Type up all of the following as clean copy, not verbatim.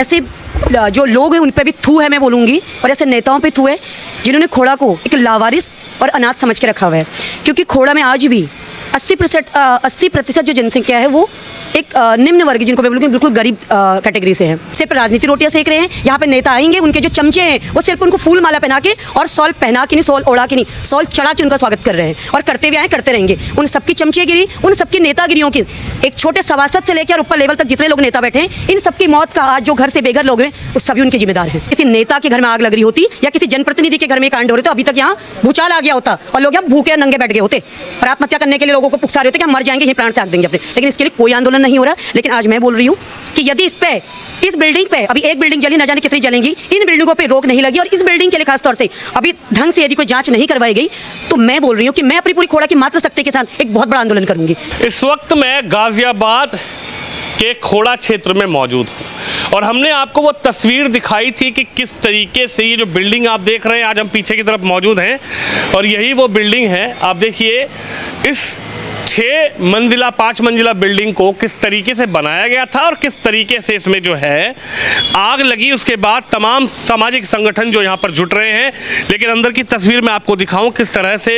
ऐसे जो लोग हैं उन पे भी थू है मैं बोलूँगी, और ऐसे नेताओं पे थू है जिन्होंने खोड़ा को एक लावारिस और अनाथ समझ के रखा हुआ है। क्योंकि खोड़ा में आज भी 80% जो जनसंख्या है वो एक निम्न वर्ग, जिनको मैं बोलूँगी बिल्कुल गरीब कैटेगरी से है। सिर्फ राजनीति रोटियाँ सेक रहे हैं। यहाँ पे नेता आएंगे, उनके जो चमचे हैं वो सिर्फ उनको फूल माला पहना के और सॉल पहना के नहीं, सॉल ओढ़ा के नहीं, सॉल चढ़ा के उनका स्वागत कर रहे हैं और करते हुए आए, करते रहेंगे। उन सबकी चमचेगिरी, उन सबकी नेतागिरियों की, एक छोटे सभासद से लेकर ऊपर लेवल तक जितने लोग नेता बैठे हैं, इन सबकी मौत का आज जो घर से बेघर लोग हैं वो सभी उनके जिम्मेदार हैं। किसी नेता के घर में आग लग रही होती या किसी जनप्रतिनिधि के घर में कांड हो रहे तो अभी तक यहाँ भूचाल आ गया होता और लोग यहाँ भूखे नंगे बैठ गए होते और आत्महत्या करने के लिए लोगों को पुकार रहे होते कि हम मर जाएंगे, यहीं प्राण त्याग देंगे अपने। लेकिन इसके लिए कोई आंदोलन नहीं हो रहा। लेकिन आज मैं बोल रही हूँ कि यदि इस बिल्डिंग पे अभी एक बिल्डिंग जली, न जाने कितनी जलेंगी, इन बिल्डिंगों पे रोक नहीं लगी और इस बिल्डिंग के लिए खासतौर से अभी ढंग से यदि कोई जांच नहीं करवाई गई, तो मैं बोल रही हूँ कि मैं अपनी पूरी खोड़ा की मातृशक्ति के साथ एक बहुत बड़ा आंदोलन करूंगी। इस वक्त मैं गाजियाबाद के खोड़ा क्षेत्र में मौजूद हूँ और हमने आपको वो तस्वीर दिखाई थी कि किस तरीके से ये जो बिल्डिंग आप देख रहे हैं, आज हम पीछे की तरफ मौजूद हैं और यही वो बिल्डिंग है। आप देखिए इस 6 मंजिला 5 मंजिला बिल्डिंग को किस तरीके से बनाया गया था और किस तरीके से इसमें जो है आग लगी। उसके बाद तमाम सामाजिक संगठन जो यहाँ पर जुट रहे हैं। लेकिन अंदर की तस्वीर मैं आपको दिखाऊं किस तरह से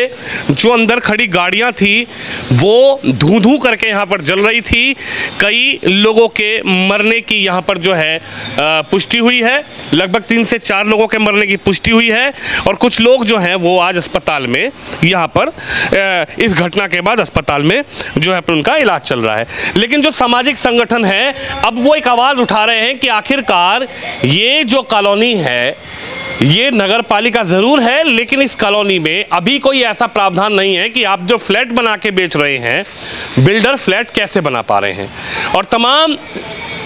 जो अंदर खड़ी गाड़ियाँ थी वो धू करके यहाँ पर जल रही थी। कई लोगों के मरने की यहाँ पर जो है पुष्टि हुई है। लगभग 3 से 4 लोगों के मरने की पुष्टि हुई है और कुछ लोग जो हैं वो आज अस्पताल में यहाँ पर इस घटना के बाद अस्पताल में जो है उनका इलाज चल रहा है। लेकिन जो सामाजिक संगठन है अब वो एक आवाज़ उठा रहे हैं कि आखिरकार ये जो कॉलोनी है ये नगर पालिका ज़रूर है, लेकिन इस कॉलोनी में अभी कोई ऐसा प्रावधान नहीं है कि आप जो फ्लैट बना के बेच रहे हैं, बिल्डर फ्लैट कैसे बना पा रहे हैं। और तमाम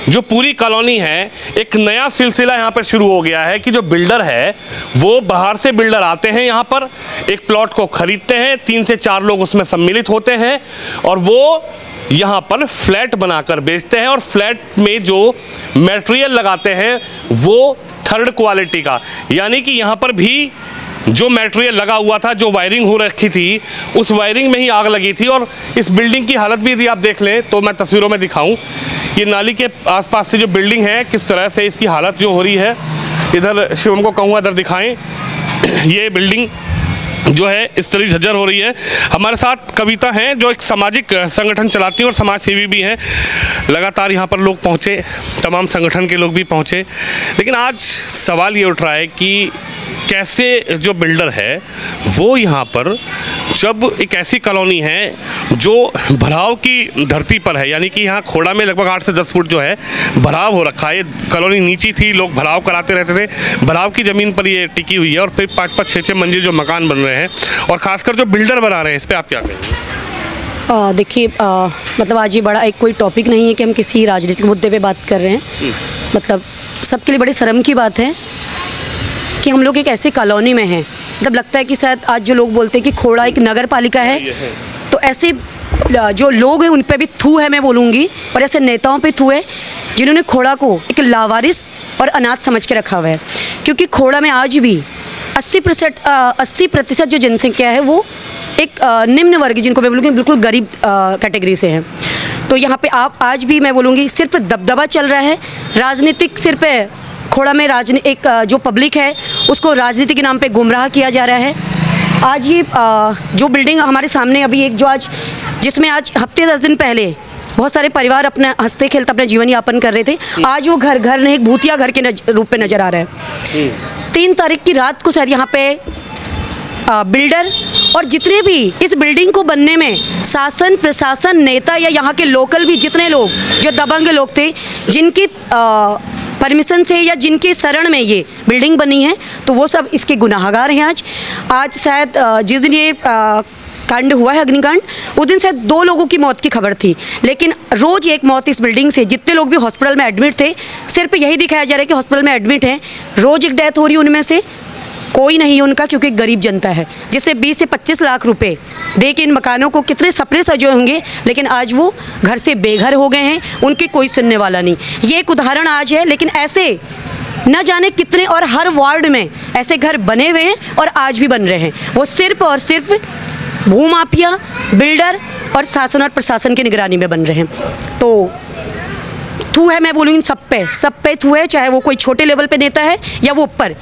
जो पूरी कॉलोनी है, एक नया सिलसिला यहाँ पर शुरू हो गया है कि जो बिल्डर है वो बाहर से बिल्डर आते हैं, यहाँ पर एक प्लॉट को खरीदते हैं, 3 से 4 लोग उसमें सम्मिलित होते हैं और वो यहाँ पर फ्लैट बनाकर बेचते हैं और फ्लैट में जो मटेरियल लगाते हैं वो थर्ड क्वालिटी का, यानी कि यहाँ पर भी जो मटेरियल लगा हुआ था, जो वायरिंग हो रखी थी, उस वायरिंग में ही आग लगी थी। और इस बिल्डिंग की हालत भी यदि आप देख लें तो मैं तस्वीरों में दिखाऊं, ये नाली के आसपास से जो बिल्डिंग है किस तरह से इसकी हालत जो हो रही है। इधर शिवम को कहूँगा इधर दिखाएं, ये बिल्डिंग जो है इस तरह झज्जर हो रही है। हमारे साथ कविता हैं जो एक सामाजिक संगठन चलाती हैं और समाज सेवी भी हैं। लगातार यहाँ पर लोग पहुँचे, तमाम संगठन के लोग भी पहुँचे। लेकिन आज सवाल ये उठ रहा है कि कैसे जो बिल्डर है वो यहाँ पर, जब एक ऐसी कॉलोनी है जो भराव की धरती पर है, यानी कि यहाँ खोड़ा में लगभग 8 से 10 फुट जो है भराव हो रखा है। ये कॉलोनी नीची थी, लोग भराव कराते रहते थे, भराव की ज़मीन पर ये टिकी हुई है और फिर 5-5 6-6 मंजिल जो मकान बन रहे हैं और ख़ासकर जो बिल्डर बना रहे हैं, इस पर आप क्या कहेंगे? देखिए मतलब आज ये बड़ा एक कोई टॉपिक नहीं है कि हम किसी राजनीतिक मुद्दे पे बात कर रहे हैं। मतलब सबके लिए बड़ी शर्म की बात है कि हम लोग एक ऐसी कॉलोनी में हैं। मतलब लगता है कि शायद आज जो लोग बोलते हैं कि खोड़ा एक नगर पालिका है, तो ऐसे जो लोग हैं उन पे भी थू है मैं बोलूँगी, और ऐसे नेताओं पे थू है जिन्होंने खोड़ा को एक लावारिस और अनाथ समझ के रखा हुआ है। क्योंकि खोड़ा में आज भी 80% जो जनसंख्या है वो एक निम्न वर्ग, जिनको मैं बोलूँगी बिल्कुल गरीब कैटेगरी से है। तो यहाँ पे आप आज भी मैं बोलूँगी सिर्फ दबदबा चल रहा है, राजनीतिक सिर्फ खोड़ा में एक जो पब्लिक है उसको राजनीति के नाम पे गुमराह किया जा रहा है। आज ये जो बिल्डिंग हमारे सामने अभी एक जो आज जिसमें आज हफ्ते 10 दिन पहले बहुत सारे परिवार अपने हंसते खेलते अपना जीवन यापन कर रहे थे, आज वो घर नहीं एक भूतिया घर के रूप में नज़र आ रहा है। 3 तारीख की रात को शायद यहाँ पे बिल्डर और जितने भी इस बिल्डिंग को बनने में शासन प्रशासन नेता या यहाँ के लोकल भी जितने लोग जो दबंग लोग थे, जिनकी परमिशन से या जिनके शरण में ये बिल्डिंग बनी है, तो वो सब इसके गुनाहगार हैं। आज शायद जिस दिन ये कांड हुआ है अग्निकांड, उस दिन शायद 2 लोगों की मौत की खबर थी, लेकिन रोज़ एक मौत इस बिल्डिंग से। जितने लोग भी हॉस्पिटल में एडमिट थे सिर्फ यही दिखाया जा रहा है कि हॉस्पिटल में एडमिट हैं, रोज़ एक डेथ हो रही है, उनमें से कोई नहीं है उनका, क्योंकि गरीब जनता है जिससे 20 से 25 लाख रुपए दे के इन मकानों को कितने सपने सजे होंगे, लेकिन आज वो घर से बेघर हो गए हैं, उनकी कोई सुनने वाला नहीं। ये एक उदाहरण आज है, लेकिन ऐसे न जाने कितने और हर वार्ड में ऐसे घर बने हुए हैं और आज भी बन रहे हैं। वो सिर्फ और सिर्फ भूमाफिया, बिल्डर और शासन और प्रशासन की निगरानी में बन रहे हैं। तो थू है, मैं बोलूँगी सब पे थू है, चाहे वो कोई छोटे लेवल पे नेता है या वो ऊपर।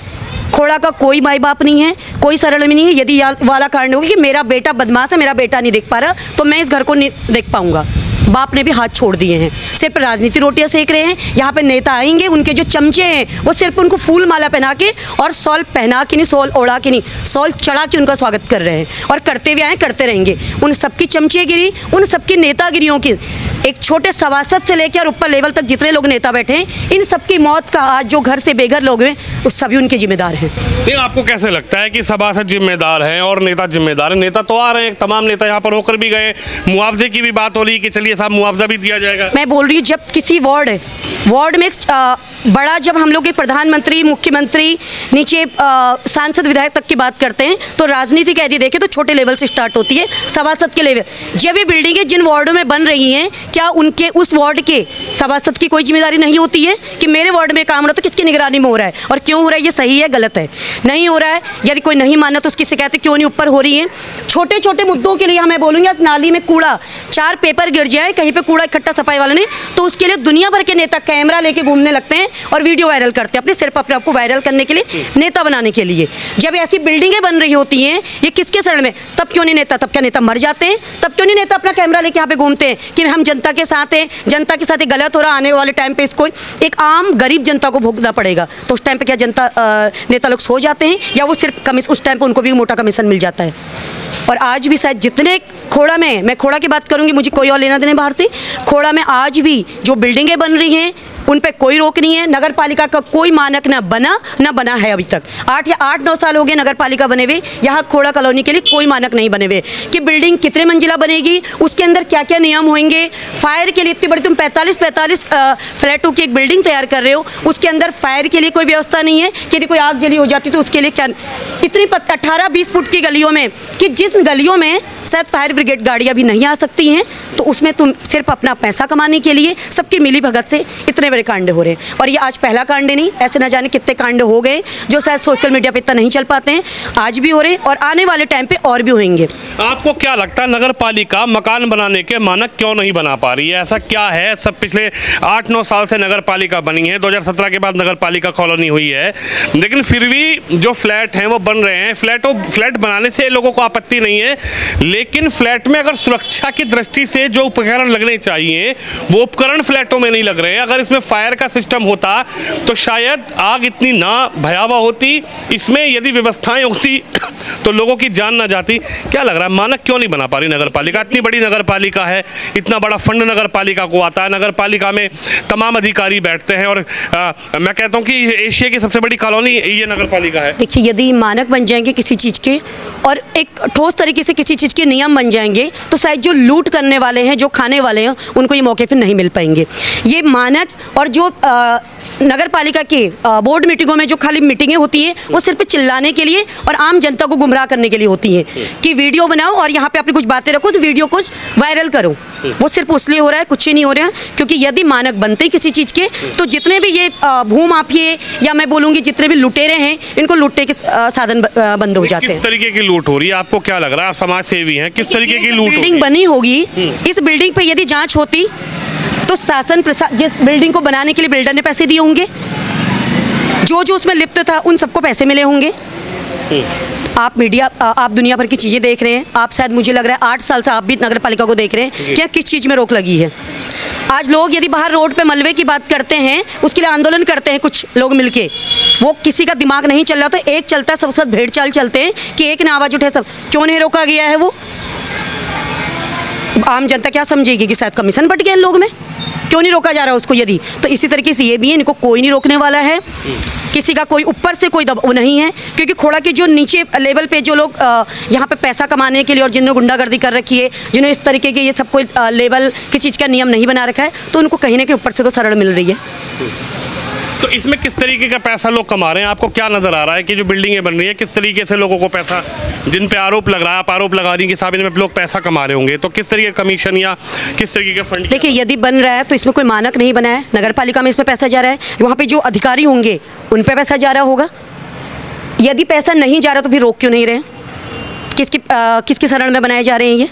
खोड़ा का कोई माई बाप नहीं है, कोई सरल में नहीं है। यदि वाला कारण होगी कि मेरा बेटा बदमाश है, मेरा बेटा नहीं देख पा रहा, तो मैं इस घर को नहीं देख पाऊंगा। बाप ने भी हाथ छोड़ दिए हैं, सिर्फ राजनीति रोटियां सेक रहे हैं। यहाँ पे नेता आएंगे, उनके जो चमचे हैं वो सिर्फ उनको फूल माला पहना के और सॉल पहना के नहीं, सॉल ओढ़ा के नहीं, सॉल चढ़ा के उनका स्वागत कर रहे हैं और करते हुए आए, करते रहेंगे। उन सबकी चमचेगिरी, उन सबकी नेतागिरियों की, एक छोटे सभासद से लेकर और ऊपर लेवल तक जितने लोग नेता बैठे हैं, इन सबकी मौत का आज जो घर से बेघर लोग हैं वो सभी उनके जिम्मेदार हैं। नहीं, आपको कैसे लगता है कि सभासद जिम्मेदार हैं और नेता जिम्मेदार हैं? नेता तो आ रहे हैं, तमाम नेता यहाँ पर होकर भी गए, मुआवजे की भी बात हो रही है कि चलिए साहब मुआवजा भी दिया जाएगा। मैं बोल रही हूँ, जब किसी वार्ड में बड़ा, जब हम लोग प्रधानमंत्री, मुख्यमंत्री, नीचे सांसद, विधायक तक की बात करते हैं, तो राजनीति कह दी देखें तो छोटे लेवल से स्टार्ट होती है, सभासद के लेवल। जब ये बिल्डिंगें जिन वार्डों में बन रही हैं, क्या उनके उस वार्ड के सभासद की कोई जिम्मेदारी नहीं होती है कि मेरे वार्ड में काम हो रहा है तो किसकी निगरानी में हो रहा है और क्यों हो रहा है, ये सही है गलत है? नहीं हो रहा है, यदि कोई नहीं माना तो उसकी शिकायतें क्यों नहीं ऊपर हो रही हैं? छोटे छोटे मुद्दों के लिए मैं बोलूँगी, आज नाली में कूड़ा 4 पेपर गिर जाए, कहीं पे कूड़ा इकट्ठा सफाई वाले ने, तो उसके लिए दुनिया भर के नेता कैमरा लेके घूमने लगते हैं और वीडियो वायरल करते हैं, अपने सिर्फ अपने आपको वायरल करने के लिए, नेता बनाने के लिए। जब ऐसी बिल्डिंगें बन रही होती हैं, ये किसके शरण में? तब क्यों नहीं नेता? तब क्या नेता मर जाते हैं? तब क्यों नहीं नेता अपना कैमरा लेके यहाँ पे घूमते हैं कि हम जनता के साथ हैं, जनता के साथ ये गलत हो रहा, आने वाले टाइम पे इसको एक आम गरीब जनता को भोगना पड़ेगा? तो उस टाइम पे क्या जनता नेता लोग सो जाते हैं या वो सिर्फ उस टाइम पे उनको भी मोटा कमीशन मिल जाता है? और आज भी शायद जितने खोड़ा में, मैं खोड़ा की बात करूंगी, मुझे कोई और लेना देना बाहर से, खोड़ा में आज भी जो बिल्डिंगें बन रही हैं उन पे कोई रोक नहीं है। नगर पालिका का कोई मानक ना बना है अभी तक। 8 साल हो गए नगर पालिका बने हुए, यहाँ खोड़ा कॉलोनी के लिए कोई मानक नहीं बने हुए कि बिल्डिंग कितने मंजिला बनेगी, उसके अंदर क्या क्या नियम होंगे। फायर के लिए इतनी बड़ी, तुम 45 फ्लैटों की एक बिल्डिंग तैयार कर रहे हो, उसके अंदर फायर के लिए कोई व्यवस्था नहीं है कि यदि कोई आग जली हो जाती तो उसके लिए क्या। इतनी 18-20 फुट की गलियों में, कि जिस गलियों में शायद फायर ब्रिगेड गाड़ियाँ भी नहीं आ सकती हैं, तो उसमें तुम सिर्फ अपना पैसा कमाने के लिए सबकी मिली भगत से इतने बड़े कांड हो रहे हैं। और ये आज पहला कांड नहीं, ऐसे न जाने कितने कांड हो गए जो शायद सोशल मीडिया पे इतना नहीं चल पाते हैं, आज भी हो रहे हैं और आने वाले टाइम पे और भी होंगे। आपको क्या लगता है नगर पालिका मकान बनाने के मानक क्यों नहीं बना पा रही है? ऐसा क्या है? सब पिछले 8-9 साल से नगर पालिका बनी है, 2017 के बाद नगर पालिका कॉलोनी हुई है, लेकिन फिर भी जो फ्लैट हैं वो बन रहे हैं। फ्लैट बनाने से लोगों को आपत्ति नहीं है, लेकिन फ्लैट में अगर सुरक्षा की दृष्टि से जो उपकरण लगने चाहिए वो उपकरण फ्लैटों में नहीं लग रहे हैं। अगर इसमें फायर का सिस्टम होता तो शायद आग इतनी ना भयावह होती, इसमें यदि व्यवस्थाएं होती तो लोगों की जान ना जाती। क्या लग रहा है, मानक क्यों नहीं बना पा रही नगर पालिका? इतनी बड़ी नगर पालिका है, इतना बड़ा फंड नगर पालिका को आता है, नगर पालिका में तमाम अधिकारी बैठते हैं और मैं कहता हूँ कि एशिया की सबसे बड़ी कॉलोनी ये नगर पालिका है। देखिए, यदि मानक बन जाएंगे किसी चीज़ के और एक ठोस तरीके से किसी चीज़ के नियम बन जाएंगे, तो शायद जो लूट करने वाले हैं, जो खाने वाले हैं, उनको ये मौके फिर नहीं मिल पाएंगे। ये मानक और जो नगर पालिका के बोर्ड मीटिंगों में जो खाली मीटिंगें होती हैं वो सिर्फ चिल्लाने के लिए और आम जनता को गुमराह करने के लिए होती हैं कि वीडियो बनाओ और यहाँ पे अपनी कुछ बातें रखो तो वीडियो कुछ वायरल करो। वो सिर्फ उसलिए हो रहा है, कुछ ही नहीं हो रहा है, क्योंकि यदि मानक बनते किसी चीज़ के तो जितने भी ये भूमाफिये या मैं बोलूँगी जितने भी लुटेरे हैं, इनको लुटने के साधन बंद हो जाते हैं। किस तरीके की लूट हो रही है? आपको क्या लग रहा है? आप समाज सेवी हैं, किस तरीके की लूट बिल्डिंग बनी होगी, इस बिल्डिंग पर यदि जाँच होती तो शासन जिस बिल्डिंग को बनाने के लिए बिल्डर ने पैसे दिए होंगे, जो उसमें लिप्त था उन सबको पैसे मिले होंगे। आप मीडिया, आप दुनिया भर की चीज़ें देख रहे हैं, आप शायद मुझे लग रहा है 8 साल से आप भी नगर पालिका को देख रहे हैं, क्या किस चीज़ में रोक लगी है। आज लोग यदि बाहर रोड पे मलबे की बात करते हैं, उसके लिए आंदोलन करते हैं कुछ लोग मिलके, वो किसी का दिमाग नहीं चल रहा तो एक चलता है, सब साथ भेड़ चाल चलते हैं कि एक ने आवाज़ उठे, सब क्यों नहीं रोका गया है? वो आम जनता क्या समझेगी कि शायद कमीशन बट गया इन लोगों में, क्यों नहीं रोका जा रहा उसको? यदि तो इसी तरीके से ये भी है, इनको कोई नहीं रोकने वाला है, किसी का कोई ऊपर से कोई दबाव नहीं है, क्योंकि खोड़ा के जो नीचे लेवल पे जो लोग यहाँ पे पैसा कमाने के लिए और जिन्होंने गुंडागर्दी कर रखी है, जिन्होंने इस तरीके के ये सब कोई लेवल की चीज़ का नियम नहीं बना रखा है, तो उनको कहीं ना कहीं ऊपर से तो सरल मिल रही है। तो इसमें किस तरीके का पैसा लोग कमा रहे हैं? आपको क्या नजर आ रहा है कि जो बिल्डिंगें बन रही है किस तरीके से लोगों को पैसा, जिन पे आरोप लग रहा है, आप आरोप लगा रही हैं कि साहब इनमें लोग पैसा कमा रहे होंगे, तो किस तरीके का कमीशन या किस तरीके का फंड? देखिए, यदि बन रहा है तो इसमें कोई मानक नहीं बना है, नगर पालिका में इसमें पैसा जा रहा है, वहाँ पे जो अधिकारी होंगे उन पे पैसा जा रहा होगा। यदि पैसा नहीं जा रहा तो फिर रोक क्यों नहीं रहे? किसकी शरण में बनाए जा रहे हैं ये?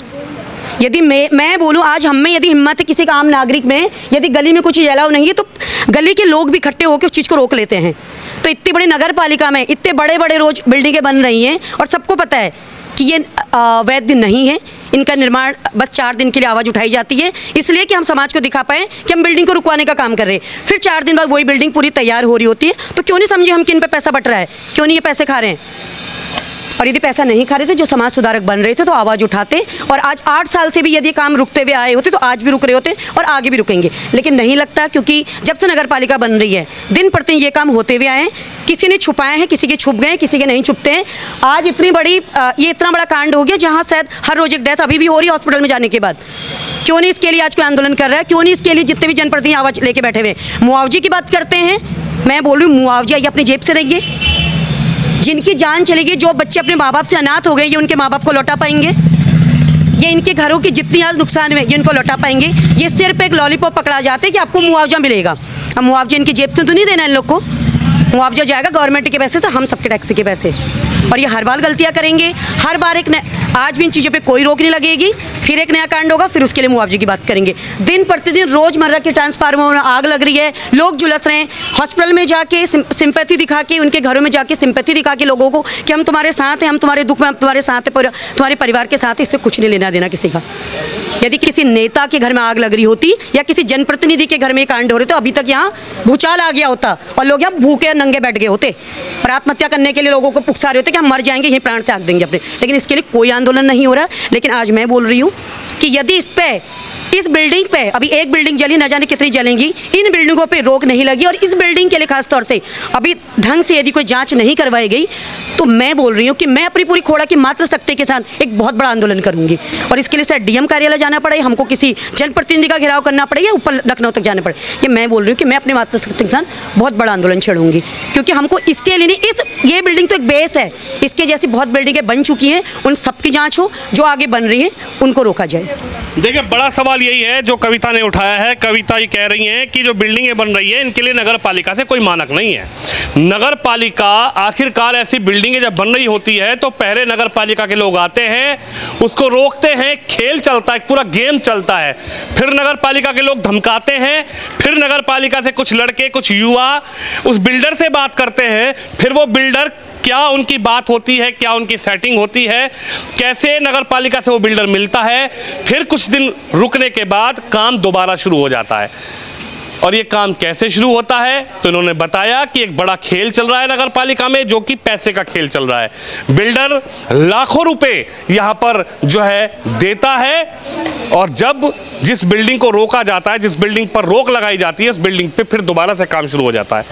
यदि मैं बोलूँ आज हम में यदि हिम्मत है किसी का आम नागरिक में, यदि गली में कुछ जलाओ नहीं है तो गली के लोग भी इकट्ठे होकर उस चीज़ को रोक लेते हैं। तो इतनी बड़ी नगर पालिका में इतने बड़े बड़े रोज बिल्डिंगें बन रही हैं और सबको पता है कि ये वैध नहीं है, इनका निर्माण बस 4 दिन के लिए आवाज़ उठाई जाती है इसलिए कि हम समाज को दिखा पाएँ कि हम बिल्डिंग को रुकवाने का काम कर रहे हैं। फिर 4 दिन बाद वही बिल्डिंग पूरी तैयार हो रही होती है। तो क्यों नहीं समझे हम किन पे पैसा बट रहा है, क्यों नहीं ये पैसे खा रहे हैं। और यदि पैसा नहीं खा रहे थे, जो समाज सुधारक बन रहे थे तो आवाज़ उठाते, और आज 8 साल से भी यदि काम रुकते हुए आए होते तो आज भी रुक रहे होते और आगे भी रुकेंगे। लेकिन नहीं लगता, क्योंकि जब से नगर पालिका बन रही है दिन प्रतिदिन ये काम होते हुए आए हैं। किसी ने छुपाए हैं, किसी के छुप गए, किसी के नहीं छुपते हैं। आज इतनी बड़ी ये इतना बड़ा कांड हो गया जहाँ शायद हर रोज़ एक डेथ अभी भी हो रही है हॉस्पिटल में जाने के बाद। क्यों नहीं इसके लिए आज कोई आंदोलन कर रहा है, क्यों नहीं इसके लिए जितने भी जनप्रतिनिधि आवाज़ लेके बैठे हुए। मुआवजे की बात करते हैं, मैं बोल रही हूँ मुआवजा ये अपनी जेब से देंगे। जिनकी जान चलेगी, जो बच्चे अपने माँ बाप से अनाथ हो गए, ये उनके माँ बाप को लौटा पाएंगे। ये इनके घरों की जितनी आज नुकसान हुए ये इनको लौटा पाएंगे। ये सिर्फ एक लॉलीपॉप पकड़ा जाते हैं कि आपको मुआवजा मिलेगा। अब मुआवजा इनकी जेब से तो नहीं देना इन लोग को, मुआवजा जाएगा गवर्नमेंट के पैसे से, हम सबके टैक्स के पैसे। और ये हर बार गलतियाँ करेंगे, हर बार एक आज भी इन चीज़ों पे कोई रोक नहीं लगेगी। फिर एक नया कांड होगा, फिर उसके लिए मुआवजे की बात करेंगे। दिन प्रतिदिन रोज़मर्रा के ट्रांसफार्मर में आग लग रही है, लोग झुलस रहे हैं। हॉस्पिटल में जाके सिंपैथी दिखा के, उनके घरों में जाके सिंपैथी दिखा के लोगों को कि हम तुम्हारे साथ हैं, हम तुम्हारे दुख में हम तुम्हारे साथ हैं, तुम्हारे परिवार के साथ हैं। इससे कुछ नहीं लेना देना किसी का। यदि किसी नेता के घर में आग लग रही होती या किसी जनप्रतिनिधि के घर में कांड हो रहे तो अभी तक यहाँ भूचाल आ गया होता और लोग यहाँ भूखे नंगे बैठ गए होते और आत्महत्या करने के लिए लोगों को पुकसा रहे होते कि हम मर जाएंगे, यहीं प्राण त्याग देंगे अपने। लेकिन इसके लिए कोई आंदोलन नहीं हो रहा। लेकिन आज मैं बोल रही हूँ कि यदि इस बिल्डिंग पे अभी एक बिल्डिंग जली, न जाने कितनी जलेंगी, इन बिल्डिंगों पे रोक नहीं लगी और इस बिल्डिंग के लिए खास तौर से अभी ढंग से यदि कोई जांच नहीं करवाई गई तो मैं बोल रही हूँ कि मैं अपनी पूरी खोड़ा की मात्र शक्ति के साथ एक बहुत बड़ा आंदोलन करूंगी। और इसके लिए शायद डीएम कार्यालय जाना पड़े, हमको किसी जनप्रतिनिधि का घेराव करना पड़े या ऊपर लखनऊ तक जाना पड़े। ये मैं बोल रही हूँ कि मैं अपनी मात्र शक्ति के साथ बहुत बड़ा आंदोलन छेड़ूंगी, क्योंकि हमको इसके लिए नहीं, ये बिल्डिंग तो एक बेस है, इसके जैसी बहुत बिल्डिंगें बन चुकी हैं, उन सबकी जाँच हो, जो आगे बन रही है उनको रोका जाए। देखिए, बड़ा सवाल यही है जो कविता ने उठाया है। कविता ये कह रही हैं कि जो बिल्डिंगें बन रही हैं इनके लिए नगर पालिका से कोई मानक नहीं है। नगर पालिका आखिरकार ऐसी बिल्डिंगें जब बन रही होती है तो पहले नगर पालिका के लोग आते हैं, उसको रोकते हैं, खेल चलता है, पूरा गेम चलता है। फिर नगर पालिका के लोग धमकाते हैं, फिर नगर पालिका से कुछ लड़के, कुछ युवा उस बिल्डर से बात करते हैं। फिर वो बिल्डर, क्या उनकी बात होती है, क्या उनकी सेटिंग होती है, कैसे नगर पालिका से वो बिल्डर मिलता है, फिर कुछ दिन रुकने के बाद काम दोबारा शुरू हो जाता है। और ये काम कैसे शुरू होता है तो इन्होंने बताया कि एक बड़ा खेल चल रहा है नगर पालिका में, जो कि पैसे का खेल चल रहा है। बिल्डर लाखों रुपए यहाँ पर जो है देता है और जब जिस बिल्डिंग को रोका जाता है, जिस बिल्डिंग पर रोक लगाई जाती है, उस बिल्डिंग पे फिर दोबारा से काम शुरू हो जाता है।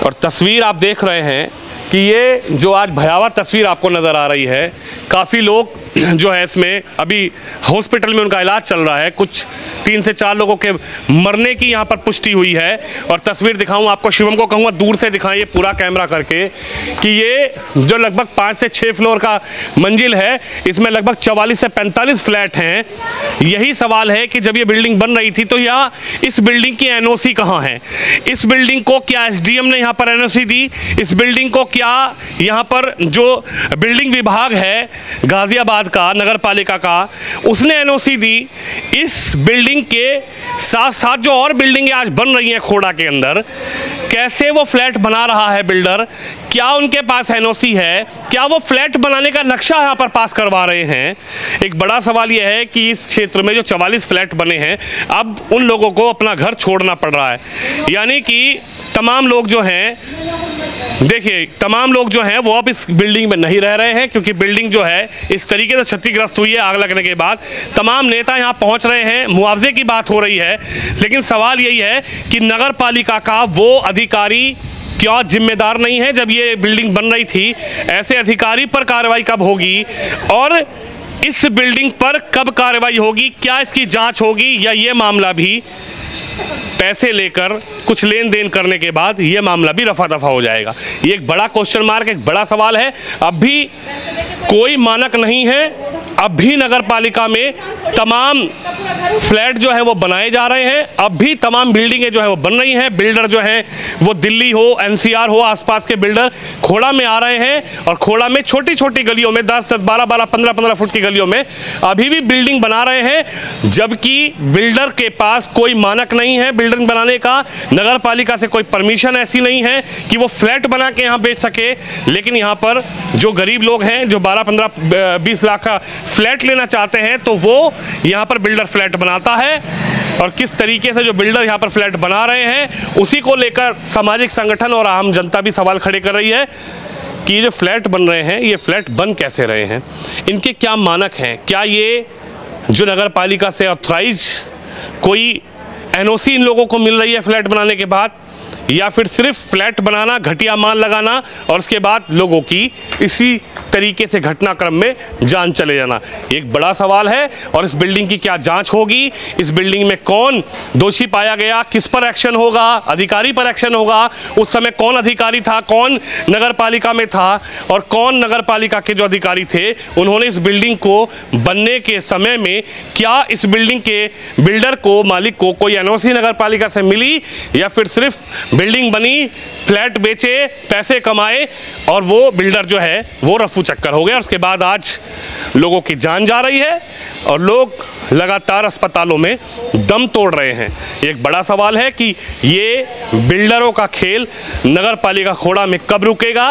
और तस्वीर आप देख रहे हैं कि ये जो आज भयावह तस्वीर आपको नज़र आ रही है, काफ़ी लोग जो है इसमें अभी हॉस्पिटल में उनका इलाज चल रहा है। कुछ 3 से 4 लोगों के मरने की यहाँ पर पुष्टि हुई है। और तस्वीर दिखाऊं आपको, शिवम को कहूँगा दूर से दिखाएं पूरा कैमरा करके, कि ये जो लगभग 5 से 6 फ्लोर का मंजिल है, इसमें लगभग 44 से 45 फ्लैट हैं। यही सवाल है कि जब ये बिल्डिंग बन रही थी तो यहाँ इस बिल्डिंग की एनओसी कहाँ है? इस बिल्डिंग को क्या एसडीएम ने यहाँ पर एनओसी दी? इस बिल्डिंग को क्या यहाँ पर जो बिल्डिंग विभाग है गाजियाबाद का, नगर पालिका का, उसने एनओसी दी? इस बिल्डिंग के साथ साथ जो और बिल्डिंगें आज बन रही हैं खोड़ा के अंदर, कैसे वो फ्लैट बना रहा है बिल्डर? क्या उनके पास एनओसी है? क्या वो फ्लैट बनाने का नक्शा यहाँ पर पास करवा रहे हैं? एक बड़ा सवाल यह है कि इस क्षेत्र में जो 44 फ्लैट बने हैं, अब उन लोगों को अपना घर छोड़ना पड़ रहा है। यानी कि तमाम लोग जो हैं, देखिए, तमाम लोग जो हैं वो अब इस बिल्डिंग में नहीं रह रहे हैं, क्योंकि बिल्डिंग जो है इस तरीके से क्षतिग्रस्त हुई है आग लगने के बाद। तमाम नेता यहाँ पहुँच रहे हैं, मुआवजे की बात हो रही है, लेकिन सवाल यही है कि नगर पालिका का वो अधिकारी क्या जिम्मेदार नहीं है? जब ये बिल्डिंग बन रही थी, ऐसे अधिकारी पर कार्रवाई कब होगी और इस बिल्डिंग पर कब कार्रवाई होगी? क्या इसकी जाँच होगी या ये मामला भी पैसे लेकर कुछ लेन देन करने के बाद ये मामला भी रफा दफा हो जाएगा? ये एक बड़ा क्वेश्चन मार्क, एक बड़ा सवाल है। अब भी कोई मानक नहीं है, अब भी नगर पालिका में तमाम फ्लैट जो है वो बनाए जा रहे हैं, अब भी तमाम बिल्डिंगें जो है वो बन रही हैं। बिल्डर जो हैं वो दिल्ली हो, एनसीआर हो, आसपास के बिल्डर खोड़ा में आ रहे हैं और खोड़ा में छोटी छोटी गलियों में 10-10, 12-12, 15-15 फुट की गलियों में अभी भी बिल्डिंग बना रहे हैं, जबकि बिल्डर के पास कोई मानक नहीं है बिल्डिंग बनाने का। नगर पालिका से कोई परमिशन ऐसी नहीं है कि वो फ्लैट बना के यहाँ बेच सके। लेकिन यहाँ पर जो गरीब लोग हैं, जो 12-15-20 लाख का फ्लैट लेना चाहते हैं, तो वो यहाँ पर बिल्डर फ्लैट बनाता है। और किस तरीके से जो बिल्डर यहाँ पर फ्लैट बना रहे हैं, उसी को लेकर सामाजिक संगठन और आम जनता भी सवाल खड़े कर रही है कि ये जो फ्लैट बन रहे हैं, ये फ्लैट बन कैसे रहे हैं, इनके क्या मानक हैं, क्या ये जो नगर पालिका से ऑथराइज कोई एनओसी इन लोगों को मिल रही है फ्लैट बनाने के बाद, या फिर सिर्फ फ्लैट बनाना, घटिया माल लगाना और उसके बाद लोगों की इसी तरीके से घटनाक्रम में जान चले जाना, एक बड़ा सवाल है। और इस बिल्डिंग की क्या जांच होगी, इस बिल्डिंग में कौन दोषी पाया गया, किस पर एक्शन होगा, अधिकारी पर एक्शन होगा, उस समय कौन अधिकारी था, कौन नगर पालिका में था और कौन नगर पालिका के जो अधिकारी थे, उन्होंने इस बिल्डिंग को बनने के समय में क्या इस बिल्डिंग के बिल्डर को, मालिक को कोई एनओसी नगर पालिका से मिली, या फिर सिर्फ बिल्डिंग बनी, फ्लैट बेचे, पैसे कमाए और वो बिल्डर जो है वो रफू चक्कर हो गया। उसके बाद आज लोगों की जान जा रही है और लोग लगातार अस्पतालों में दम तोड़ रहे हैं। एक बड़ा सवाल है कि ये बिल्डरों का खेल नगर पालिका खोड़ा में कब रुकेगा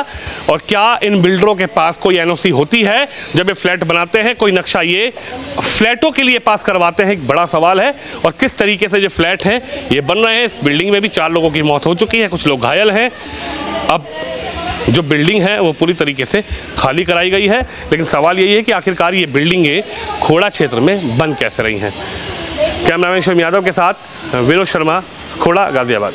और क्या इन बिल्डरों के पास कोई एनओसी होती है जब ये फ्लैट बनाते हैं, कोई नक्शा ये फ्लैटों के लिए पास करवाते हैं, एक बड़ा सवाल है। और किस तरीके से जो फ्लैट हैं ये बन रहे हैं, इस बिल्डिंग में भी 4 लोगों की मौत हो चुकी है, कुछ लोग घायल हैं। अब जो बिल्डिंग है वो पूरी तरीके से खाली कराई गई है, लेकिन सवाल यही है कि आखिरकार ये बिल्डिंगें खोड़ा क्षेत्र में बन कैसे रही हैं। कैमरामैन शिवम यादव के साथ विनोद शर्मा, खोड़ा, गाजियाबाद।